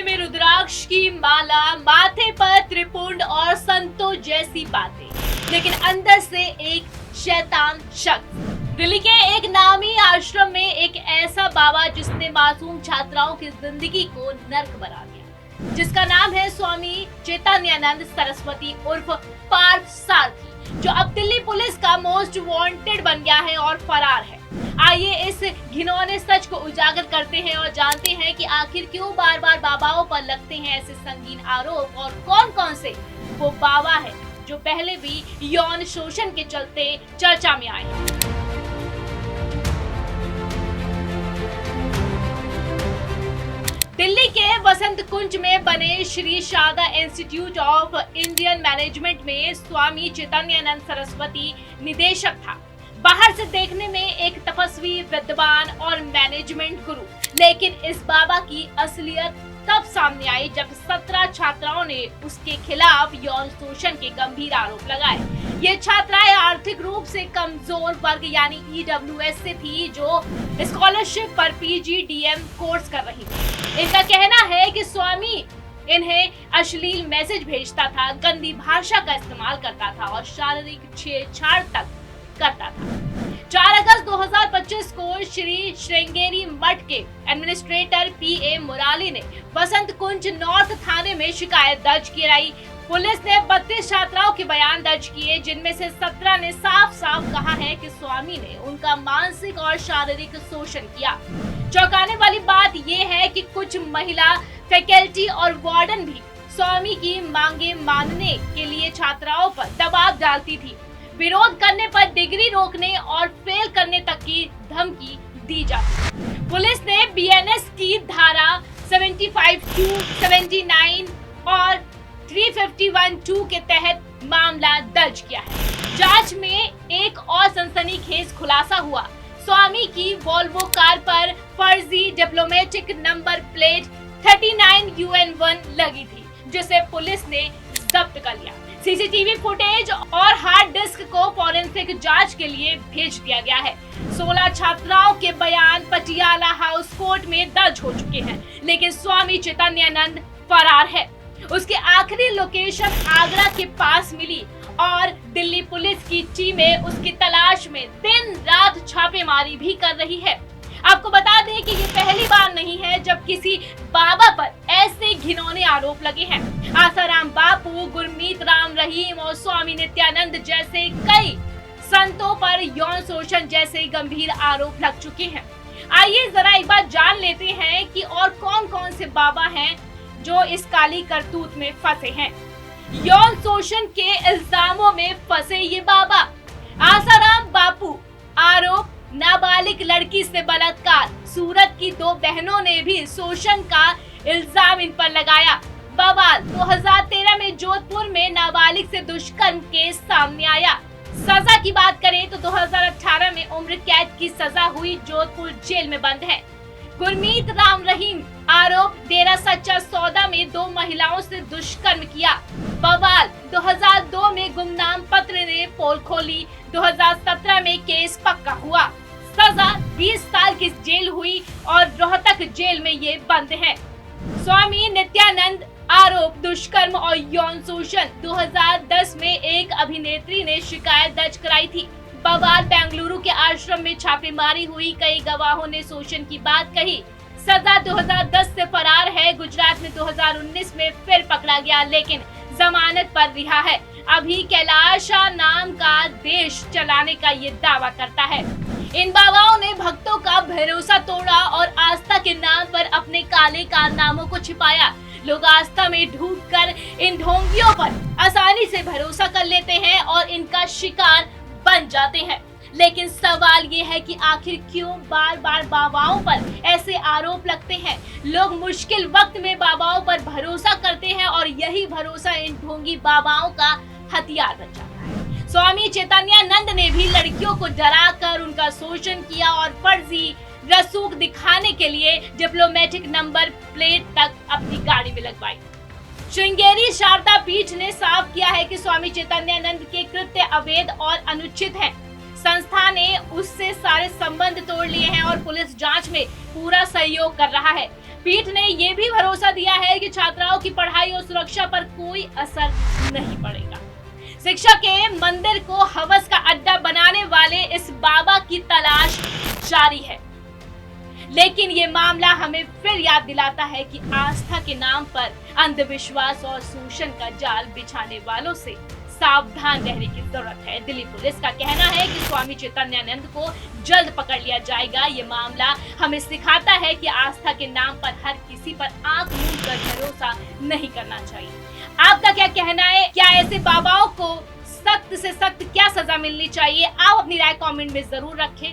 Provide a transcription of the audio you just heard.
गले में रुद्राक्ष की माला, माथे पर त्रिपुंड और संतों जैसी बातें, लेकिन अंदर से एक शैतान शख्स। दिल्ली के एक नामी आश्रम में एक ऐसा बाबा जिसने मासूम छात्राओं की जिंदगी को नर्क बना दिया, जिसका नाम है स्वामी चैतन्यानंद सरस्वती उर्फ पार्थ सारथी, जो अब दिल्ली पुलिस का मोस्ट वांटेड बन गया है और फरार है। आइए इस घिनौने सच को उजागर करते हैं और जानते हैं कि आखिर क्यों बार बार बाबाओं पर लगते हैं ऐसे संगीन आरोप और कौन कौन से वो बाबा है जो पहले भी यौन शोषण के चलते चर्चा में आए हैं। दिल्ली के वसंत कुंज में बने Shri Sharda institute of Indian management में स्वामी चैतन्यानंद सरस्वती निदेशक था। बाहर से देखने में एक तपस्वी, विद्वान और मैनेजमेंट गुरु, लेकिन इस बाबा की असलियत तब सामने आई जब 17 छात्राओं ने उसके खिलाफ यौन शोषण के गंभीर आरोप लगाए। ये छात्राएं आर्थिक रूप से कमजोर वर्ग यानी EWS से थी, जो स्कॉलरशिप पर PGDM कोर्स कर रही थी। इनका कहना है कि स्वामी इन्हें अश्लील मैसेज भेजता था, गंदी भाषा का इस्तेमाल करता था और शारीरिक छेड़छाड़ तक करता था। 4 अगस्त 2025 को श्री श्रृंगेरी मठ के एडमिनिस्ट्रेटर PA मुराली ने वसंत कुंज नॉर्थ थाने में शिकायत दर्ज कराई। पुलिस ने 32 छात्राओं के बयान दर्ज किए, जिनमें से 17 ने साफ साफ कहा है कि स्वामी ने उनका मानसिक और शारीरिक शोषण किया। चौंकाने वाली बात ये है कि कुछ महिला फैकल्टी और वार्डन भी स्वामी की मांगे मानने के लिए छात्राओं पर दबाव डालती थी। विरोध करने पर डिग्री रोकने और फेल करने तक की धमकी दी जाती। पुलिस ने BNS की धारा 75(2), 79 और 351(2) के तहत मामला दर्ज किया है। जांच में एक और सनसनीखेज खुलासा हुआ। स्वामी की वोल्वो कार पर फर्जी डिप्लोमेटिक नंबर प्लेट 39UN1 लगी थी, जिसे पुलिस ने जब्त कर लिया। CCTV फुटेज और हार्ड डिस्क को फॉरेंसिक जांच के लिए भेज दिया गया है। 16 छात्राओं के बयान पटियाला हाउस कोर्ट में दर्ज हो चुके हैं, लेकिन स्वामी चैतन्यानंद फरार है। उसकी आखिरी लोकेशन आगरा के पास मिली और दिल्ली पुलिस की टीमें उसकी तलाश में दिन रात छापेमारी भी कर रही है। आपको बता दें कि ये पहली बार नहीं है जब किसी बाबा पर ऐसे घिनौने आरोप लगे हैं। आसाराम बापू, गुरमीत राम रहीम और स्वामी नित्यानंद जैसे कई संतों पर यौन शोषण जैसे गंभीर आरोप लग चुके हैं। आइए जरा एक बार जान लेते हैं कि और कौन कौन से बाबा हैं जो इस काली करतूत में फंसे हैं। यौन शोषण के इल्जामों में फंसे ये बाबा। आसाराम बापू, आरोप नाबालिग लड़की से बलात्कार। सूरत की 2 बहनों ने भी शोषण का इल्जाम इन पर लगाया। बवाल 2013 में जोधपुर में नाबालिग से दुष्कर्म केस सामने आया। सजा की बात करें तो 2018 में उम्र कैद की सजा हुई, जोधपुर जेल में बंद है। गुरमीत राम रहीम, आरोप डेरा सच्चा सौदा में 2 महिलाओं से दुष्कर्म किया। बवाल 2002 में गुमनाम पत्र ने पोल खोली। 2017 में केस पक्का हुआ। सजा 20 साल की जेल हुई और रोहतक जेल में ये बंद है। स्वामी नित्यानंद, आरोप दुष्कर्म और यौन शोषण। 2010 में एक अभिनेत्री ने शिकायत दर्ज कराई थी। बवाल बेंगलुरु के आश्रम में छापेमारी हुई, कई गवाहों ने शोषण की बात कही। सजा 2010 से फरार है। गुजरात में 2019 में फिर पकड़ा गया, लेकिन जमानत पर रिहा है। अभी कैलाशा नाम का देश चलाने का ये दावा करता है। इन बाबाओं ने भक्तों का भरोसा तोड़ा और आस्था के नाम पर अपने काले कारनामों को छिपाया। लोग आस्था में डूबकर इन ढोंगियों पर आसानी से भरोसा कर लेते हैं और इनका शिकार बन जाते हैं। लेकिन सवाल ये है कि आखिर क्यों बार बार बाबाओं पर ऐसे आरोप लगते हैं। लोग मुश्किल वक्त में बाबाओं पर भरोसा करते हैं और यही भरोसा इन ढोंगी बाबाओं का हथियार बन जाता है। स्वामी चैतन्यानंद ने भी लड़कियों को डराकर उनका शोषण किया और फर्जी रसूख दिखाने के लिए डिप्लोमेटिक नंबर प्लेट तक अपनी गाड़ी में लगवाई। श्रृंगेरी शारदा पीठ ने साफ किया है कि स्वामी चैतन्यानंद के कृत्य अवैध और अनुचित हैं। संस्था ने उससे सारे संबंध तोड़ लिए हैं और पुलिस जांच में पूरा सहयोग कर रहा है। पीठ ने यह भी भरोसा दिया है कि छात्राओं की पढ़ाई और सुरक्षा पर कोई असर नहीं पड़ेगा। शिक्षा के मंदिर को हवस का अड्डा बनाने वाले इस बाबा की तलाश जारी है, लेकिन ये मामला हमें फिर याद दिलाता है कि आस्था के नाम पर अंधविश्वास और शोषण का जाल बिछाने वालों से सावधान रहने की जरूरत है। दिल्ली पुलिस का कहना है कि स्वामी चैतन्यानंद को जल्द पकड़ लिया जाएगा। ये मामला हमें सिखाता है कि आस्था के नाम पर हर किसी पर आंख मूंद कर भरोसा नहीं करना चाहिए। आपका क्या कहना है? क्या ऐसे बाबाओं को सख्त से सख्त क्या सजा मिलनी चाहिए? आप अपनी राय कमेंट में जरूर रखें।